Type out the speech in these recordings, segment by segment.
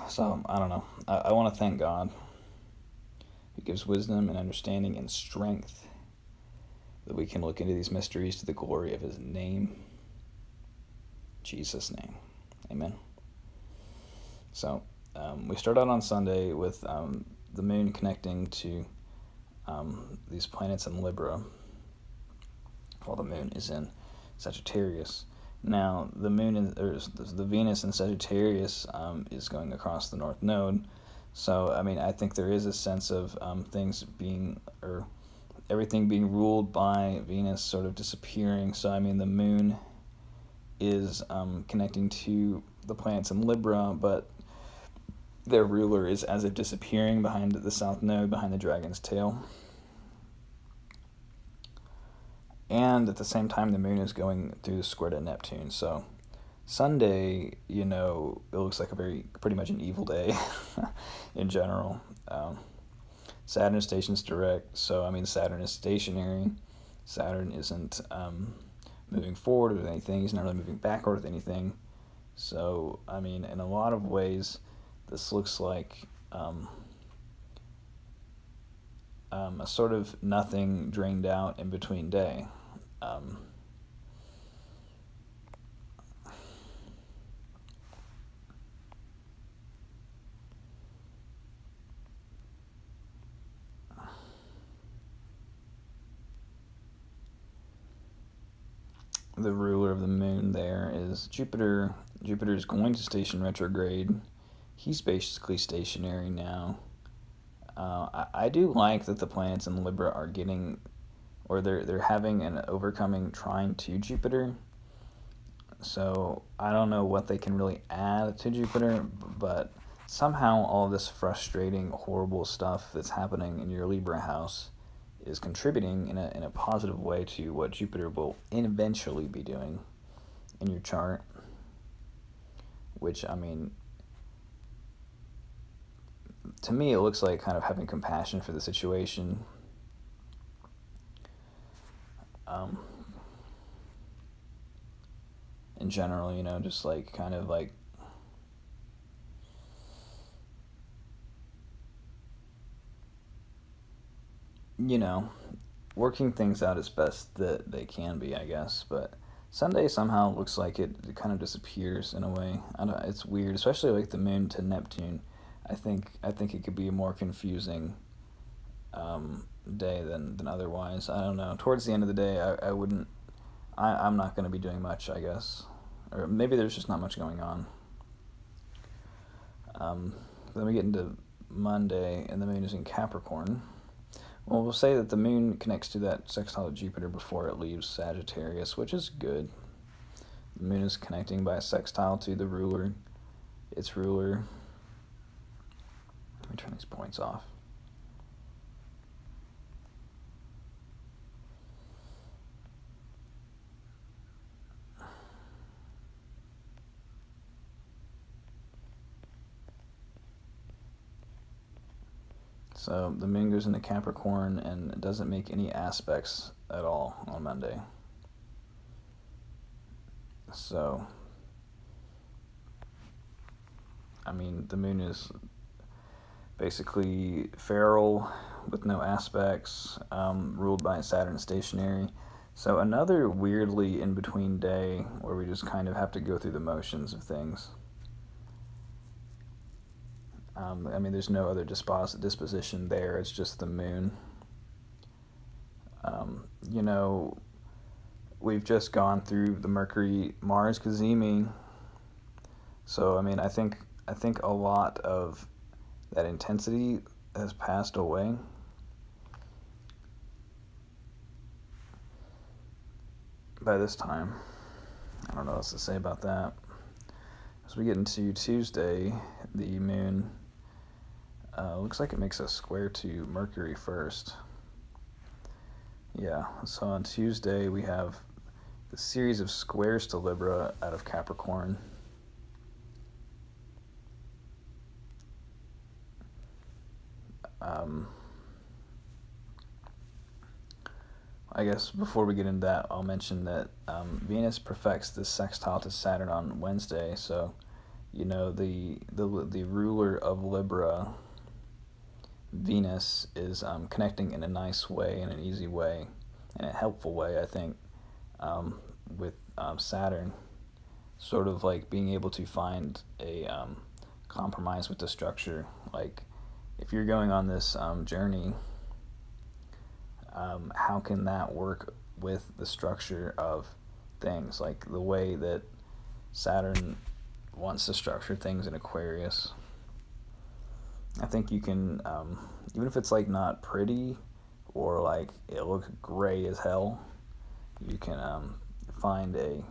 So, I don't know. I want to thank God, who gives wisdom and understanding and strength, that we can look into these mysteries to the glory of his name. In Jesus' name. Amen. So, we start out on Sunday with the moon connecting to these planets in Libra, while the moon is in Sagittarius. Now, the Venus in Sagittarius is going across the North Node. So, I mean, I think there is a sense of everything being ruled by Venus sort of disappearing. So, I mean, the moon is connecting to the planets in Libra, but their ruler is as if disappearing behind the South Node, behind the dragon's tail. And at the same time, the moon is going through the square to Neptune. So Sunday, it looks like pretty much an evil day in general. Saturn stations direct, so I mean, Saturn is stationary. Saturn isn't moving forward with anything. He's not really moving backward with anything. So, I mean, in a lot of ways, this looks like a sort of nothing drained out in between day. The ruler of the moon there is Jupiter. Jupiter is going to station retrograde. He's basically stationary now. I do like that the planets in Libra are getting, or they're having an overcoming trine to Jupiter. So I don't know what they can really add to Jupiter, but somehow all this frustrating, horrible stuff that's happening in your Libra house is contributing in a positive way to what Jupiter will eventually be doing in your chart. Which, I mean, to me, it looks like kind of having compassion for the situation. In general, just like kind of like working things out as best that they can be, I guess. But Sunday somehow looks like it kind of disappears in a way. It's weird, especially like the moon to Neptune. I think it could be a more confusing day than otherwise. I don't know. Towards the end of the day, I'm not going to be doing much, I guess. Or maybe there's just not much going on. Then we get into Monday, and the moon is in Capricorn. Well, we'll say that the moon connects to that sextile of Jupiter before it leaves Sagittarius, which is good. The moon is connecting by a sextile to the ruler, its ruler. Let me turn these points off. So the moon goes into Capricorn and it doesn't make any aspects at all on Monday. So, I mean, the moon is basically feral with no aspects, ruled by Saturn stationary. So another weirdly in-between day where we just kind of have to go through the motions of things. I mean, there's no other disposition there. It's just the moon. We've just gone through the Mercury-Mars cazimi. So, I mean, I think a lot of that intensity has passed away. By this time, I don't know what else to say about that. As we get into Tuesday, the moon looks like it makes a square to Mercury first. Yeah, so on Tuesday we have the series of squares to Libra out of Capricorn. I guess before we get into that, I'll mention that Venus perfects this sextile to Saturn on Wednesday, so the ruler of Libra, Venus, is connecting in a nice way, in an easy way, in a helpful way, I think, with Saturn, sort of like being able to find a compromise with the structure. Like, if you're going on this journey, how can that work with the structure of things, like the way that Saturn wants to structure things in Aquarius? I think you can, even if it's like not pretty or like it looks gray as hell, you can find a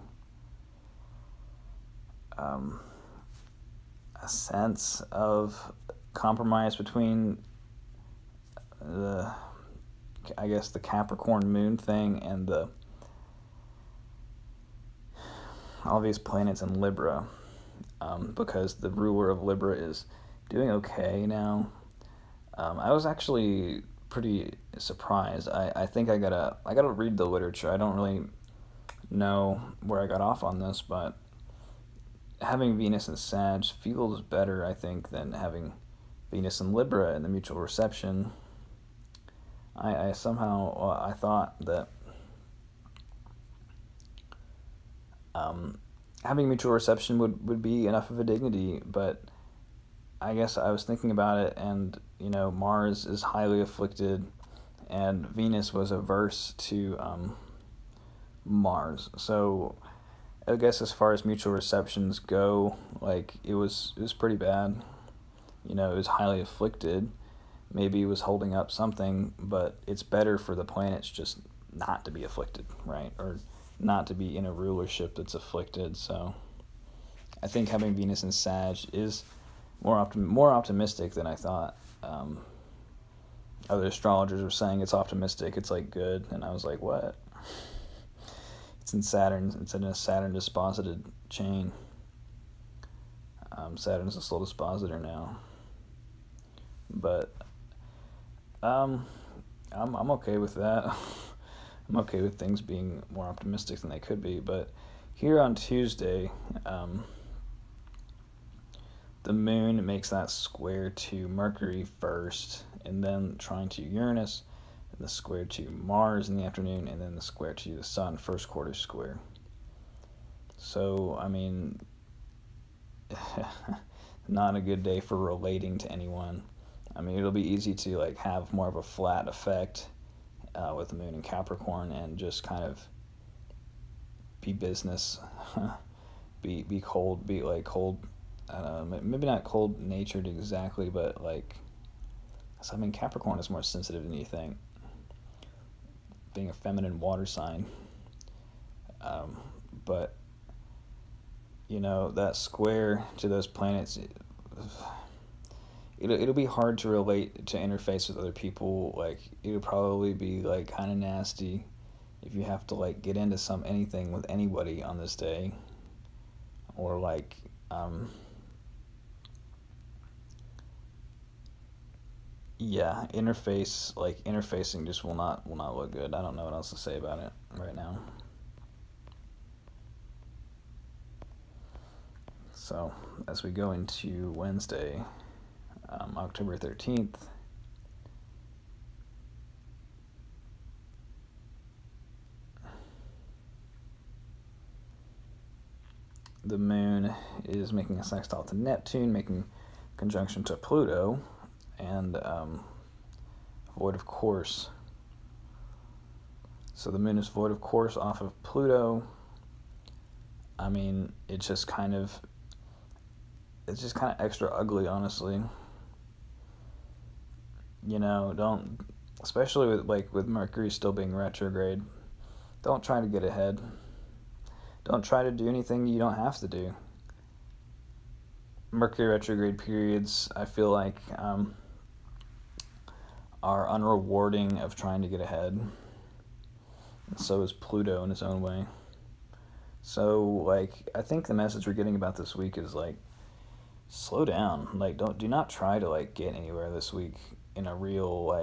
sense of compromise between the Capricorn moon thing and the all these planets in Libra, because the ruler of Libra is doing okay now. I was actually pretty surprised. I think I gotta read the literature. I don't really know where I got off on this, but having Venus in Sag feels better, I think, than having Venus in Libra in the mutual reception. I somehow I thought that having mutual reception would be enough of a dignity, but I guess I was thinking about it, and Mars is highly afflicted, and Venus was averse to Mars. So I guess as far as mutual receptions go, like it was pretty bad. It was highly afflicted. Maybe it was holding up something, but it's better for the planets just not to be afflicted, right? Or not to be in a rulership that's afflicted. So I think having Venus in Sag is more optimistic than I thought. Other astrologers were saying it's optimistic, it's like good, and I was like, what? It's in Saturn. It's in a Saturn disposited chain. Saturn's a slow dispositor now, but I'm okay with that. I'm okay with things being more optimistic than they could be. But here on Tuesday, the moon makes that square to Mercury first, and then trine to Uranus, and the square to Mars in the afternoon, and then the square to the Sun, first quarter square. So, I mean, not a good day for relating to anyone. I mean, it'll be easy to like have more of a flat effect with the moon in Capricorn and just kind of be business, be cold, be like cold. I don't know, maybe not cold natured exactly, but like, I mean, Capricorn is more sensitive than you think, being a feminine water sign. But that square to those planets, it'll be hard to relate, to interface with other people. Like, it'll probably be like kind of nasty if you have to like get into anything with anybody on this day, or like interfacing just will not look good. I don't know what else to say about it right now. So as we go into Wednesday, October 13th, the moon is making a sextile to Neptune, making conjunction to Pluto, and void of course. So the moon is void of course off of Pluto. I mean, it's just kind of extra ugly, honestly. Don't, especially with Mercury still being retrograde, don't try to get ahead. Don't try to do anything you don't have to do. Mercury retrograde periods, I feel like, are unrewarding of trying to get ahead. And so is Pluto in its own way. So, I think the message we're getting about this week is, slow down. Do not try to, get anywhere this week in a real,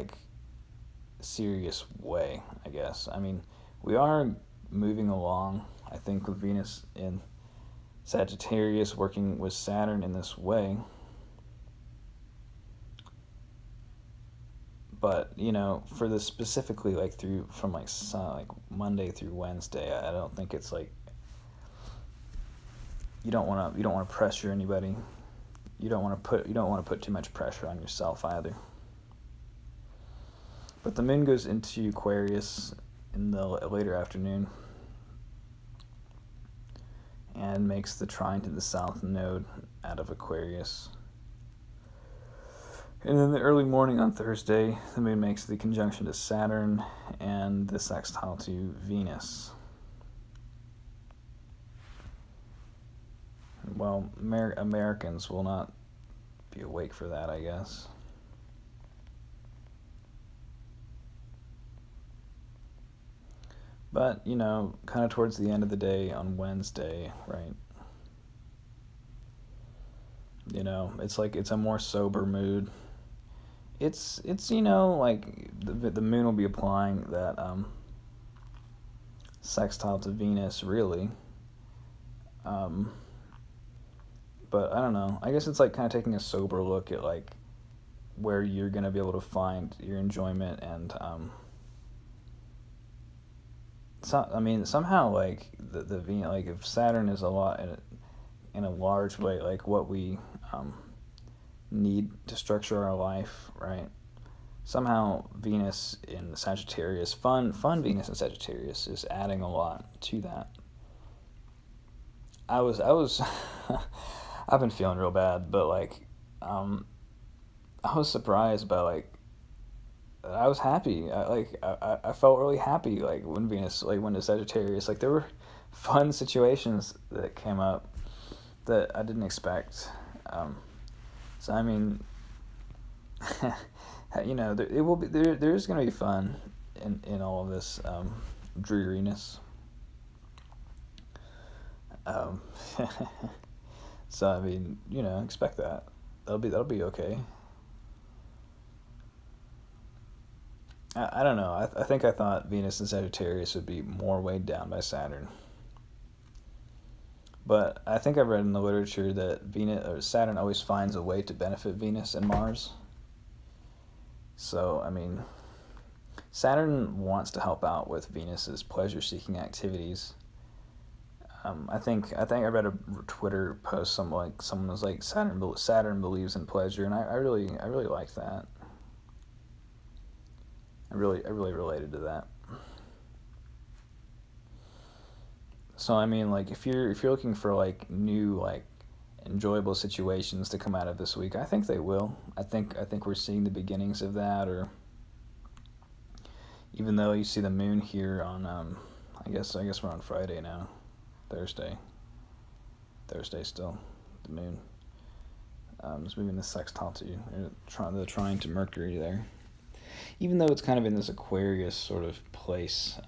serious way, I guess. I mean, we are moving along, I think, with Venus in Sagittarius working with Saturn in this way. But, you know, for this specifically, like, from Monday through Wednesday, I don't think it's like, you don't want to pressure anybody. You don't want to put too much pressure on yourself either. But the moon goes into Aquarius in the later afternoon and makes the trine to the south node out of Aquarius. And in the early morning on Thursday, the moon makes the conjunction to Saturn and the sextile to Venus. Well, Americans will not be awake for that, I guess. But, you know, kind of towards the end of the day on Wednesday, right? You know, it's like it's a more sober mood. It's you know, like the moon will be applying that sextile to Venus, really. But I don't know. I guess it's like kind of taking a sober look at like where you're gonna be able to find your enjoyment and So I mean, somehow like the Venus, like if Saturn is a lot in a large way, like what we need to structure our life, right? Somehow Venus in Sagittarius, fun Venus in Sagittarius is adding a lot to that. I was I've been feeling real bad, but like I was surprised by like I was happy. I felt really happy like when Venus like went to Sagittarius. Like there were fun situations that came up that I didn't expect. So I mean, you know, there's gonna be fun in all of this dreariness. So I mean, you know, expect that. That'll be okay. I don't know. I think I thought Venus and Sagittarius would be more weighed down by Saturn. But I think I've read in the literature that Saturn always finds a way to benefit Venus and Mars. So, I mean, Saturn wants to help out with Venus's pleasure-seeking activities. I think I read a Twitter post. Someone was like Saturn believes in pleasure, and I really like that. I really related to that. So I mean, like if you're looking for like new like enjoyable situations to come out of this week, I think they will. I think we're seeing the beginnings of that. Or even though you see the moon here on I guess we're on Friday now, Thursday still, the moon. It's moving the sextile to the trine to Mercury there. Even though it's kind of in this Aquarius sort of place,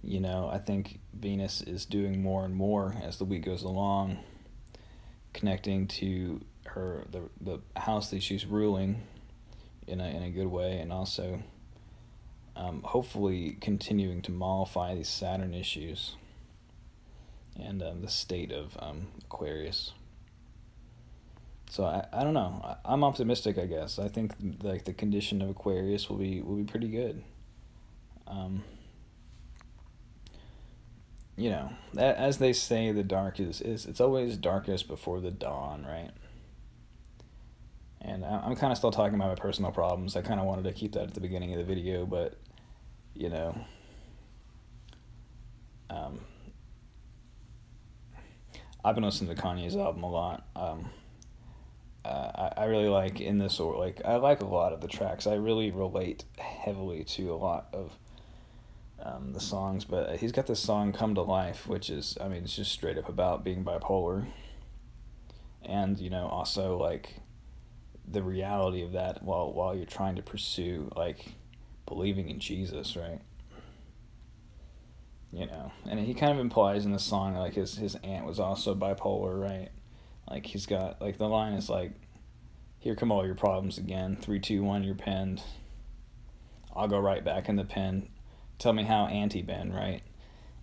you know, I think Venus is doing more and more as the week goes along, connecting to the house that she's ruling in a good way, and also hopefully continuing to mollify these Saturn issues and the state of Aquarius. So I don't know. I'm optimistic, I guess. I think like the condition of Aquarius will be pretty good. You know, as they say, the dark is it's always darkest before the dawn, right? And I'm kind of still talking about my personal problems. I kind of wanted to keep that at the beginning of the video, but you know, I've been listening to Kanye's album a lot. I really like in this, or like I like a lot of the tracks. I really relate heavily to a lot of the songs, but he's got this song "Come to Life," which is, I mean, it's just straight up about being bipolar, and you know, also like the reality of that while you're trying to pursue like believing in Jesus, right? You know, and he kind of implies in the song like his aunt was also bipolar, right? Like he's got like the line is like, "Here come all your problems again. 3, 2, 1, you're penned. I'll go right back in the pen. tell me how anti-been, right?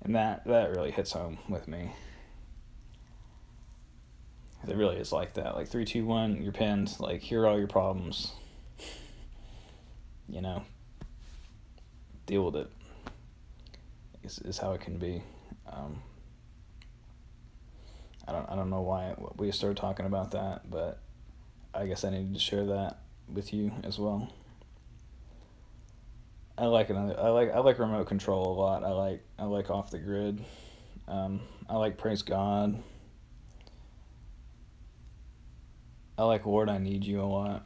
And that really hits home with me. It really is like that. Like 3, 2, 1, you're pinned. Like, here are all your problems. You know, deal with it. Is how it can be. I don't know why we started talking about that, but I guess I needed to share that with you as well. I like remote control a lot. I like off the grid. I like praise God. I like Lord, I Need You a lot.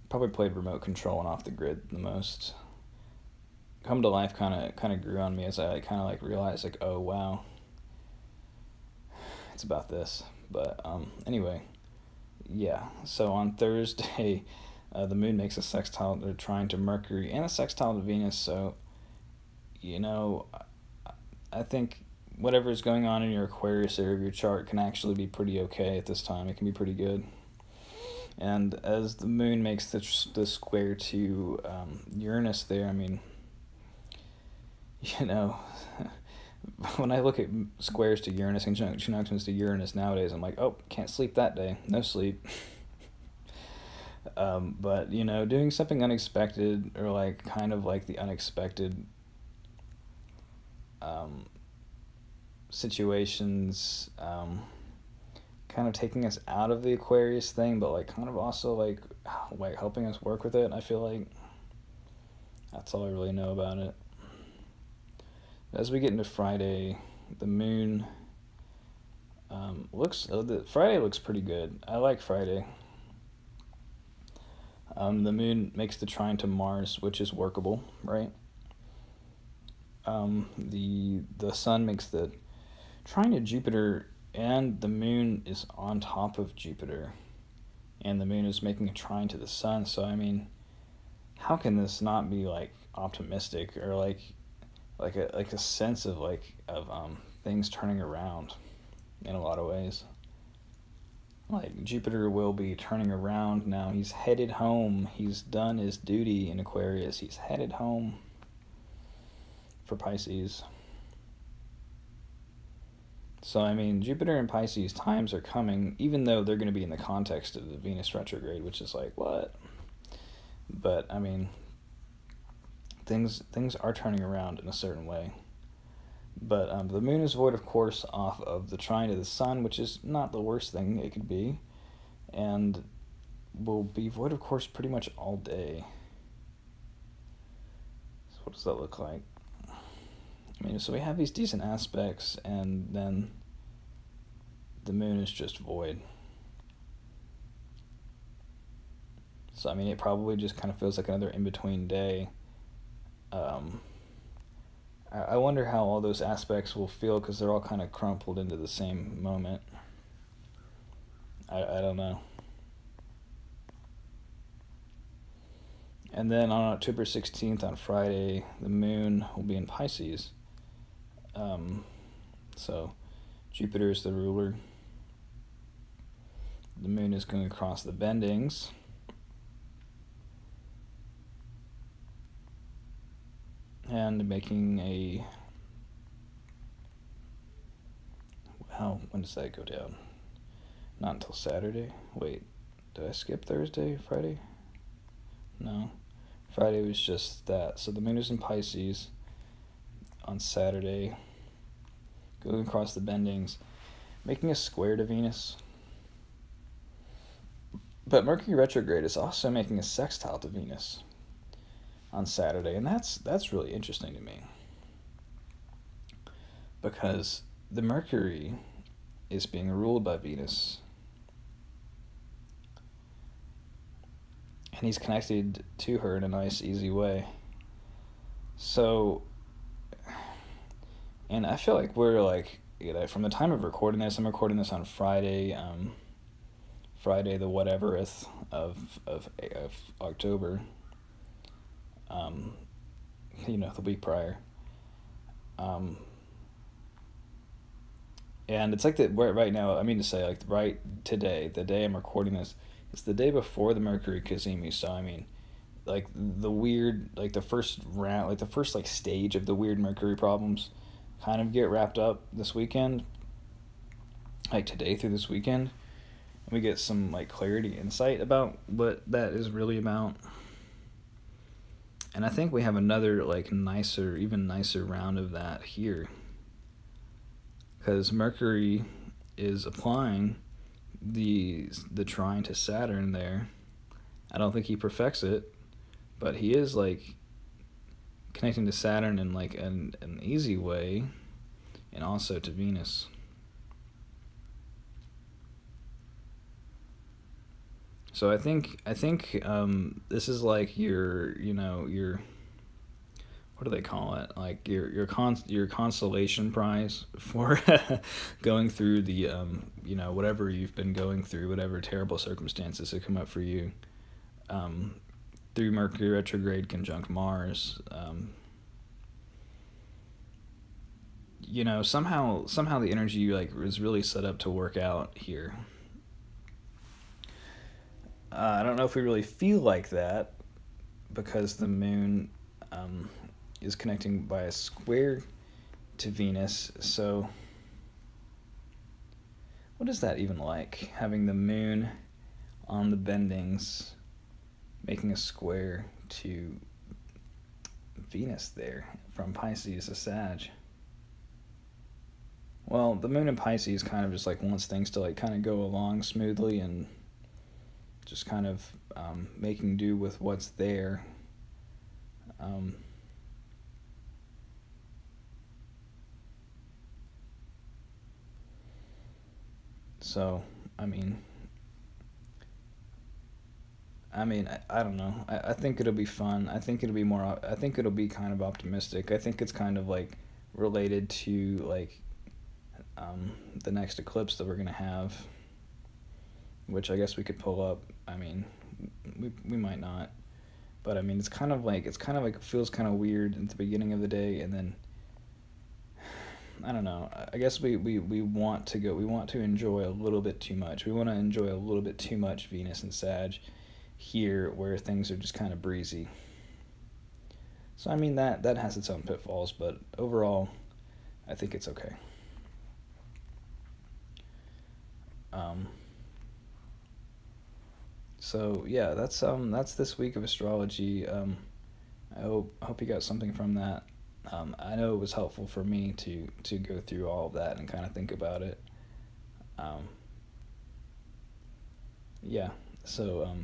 Probably played remote control and off the grid the most. Come to Life kind of grew on me as I kind of like realized, like, oh wow, it's about this. But anyway, yeah. So on Thursday, the moon makes a sextile to trine to Mercury and a sextile to Venus. So, you know, I think whatever is going on in your Aquarius area of your chart can actually be pretty okay at this time. It can be pretty good. And as the moon makes the square to Uranus there, I mean, you know, when I look at squares to Uranus and conjunctions to Uranus nowadays, I'm like, oh, can't sleep that day. No sleep. But, you know, doing something unexpected, or like kind of like the unexpected situations, kind of taking us out of the Aquarius thing, but like kind of also like helping us work with it. I feel like that's all I really know about it. As we get into Friday, the moon Friday looks pretty good. I like Friday. The moon makes the trine to Mars, which is workable, right? The sun makes the trine to Jupiter, and the moon is on top of Jupiter, and the moon is making a trine to the sun. So I mean, how can this not be like optimistic, or like a sense of things turning around in a lot of ways? Like, Jupiter will be turning around now. He's headed home. He's done his duty in Aquarius. He's headed home for Pisces. So, I mean, Jupiter and Pisces times are coming, even though they're going to be in the context of the Venus retrograde, which is like, what? But, I mean, things are turning around in a certain way. But the moon is void, of course, off of the trine to the sun, which is not the worst thing it could be, and will be void, of course, pretty much all day. So what does that look like? I mean, so we have these decent aspects, and then the moon is just void. So, I mean, it probably just kind of feels like another in-between day. I wonder how all those aspects will feel, because they're all kind of crumpled into the same moment. I don't know. And then on October 16th, on Friday, the moon will be in Pisces. So Jupiter is the ruler. The moon is going across the bendings. And making a, when does that go down? Not until Saturday. Wait, did I skip Thursday, Friday? No, Friday was just that. So the moon is in Pisces on Saturday, going across the bendings, making a square to Venus. But Mercury retrograde is also making a sextile to Venus on Saturday, and that's really interesting to me, because the Mercury is being ruled by Venus, and he's connected to her in a nice, easy way. So, and I feel like we're like, you know, from the time of recording this, I'm recording this on Friday, Friday the whateverth of October. You know, the week prior. And it's like that right now, I mean to say, like, right today, the day I'm recording this, it's the day before the Mercury Cazimi, so I mean, like the weird, like the first round, like the first like stage of the weird Mercury problems kind of get wrapped up this weekend, like today through this weekend. And we get some like clarity, insight about what that is really about. And I think we have another like nicer, even nicer round of that here, because Mercury is applying the trine to Saturn there. I don't think he perfects it, but he is like connecting to Saturn in like an easy way, and also to Venus. So I think this is like your what do they call it? Like your consolation prize for going through the whatever you've been going through, whatever terrible circumstances have come up for you, through Mercury retrograde conjunct Mars. Somehow the energy like is really set up to work out here. I don't know if we really feel like that because the moon is connecting by a square to Venus. So what is that even like, having the moon on the bendings making a square to Venus there from Pisces to Sag? Well, the moon in Pisces kind of just like wants things to like kind of go along smoothly and just kind of making do with what's there. So, I don't know. I think it'll be fun. I think it'll be kind of optimistic. I think it's kind of like related to like the next eclipse that we're gonna have, which I guess we could pull up. We might not, but it's kind of like it feels kind of weird at the beginning of the day, and then I don't know. I guess we want to enjoy a little bit too much. We want to enjoy a little bit too much Venus and Sag here, where things are just kind of breezy. So that has its own pitfalls, but overall, I think it's okay. So yeah, that's this week of astrology. I hope you got something from that. I know it was helpful for me to go through all of that and kind of think about it. Yeah, so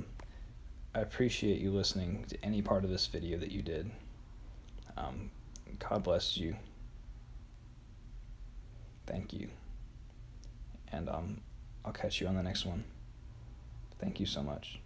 I appreciate you listening to any part of this video that you did. God bless you. Thank you. And I'll catch you on the next one. Thank you so much.